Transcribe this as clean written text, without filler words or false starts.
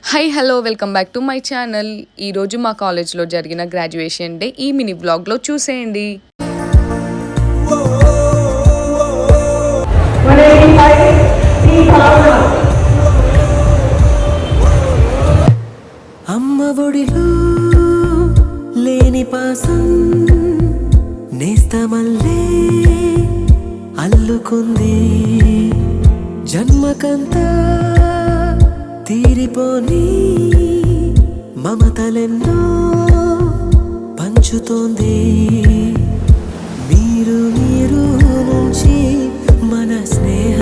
Hi hello welcome back to my channel. ఈరోజు మా కాలేజ్లో జరిగిన గ్రాడ్యుయేషన్ డే ఈ మినీ వ్లాగ్లో చూసేయండి. అమ్మ ఒడిలో లేని పాసం నేస్తమల్లే అల్లుకుంది, జన్మకంతా తీరిపోని మమతలెన్నో పంచుతోంది. మీరు నుంచి మన స్నేహ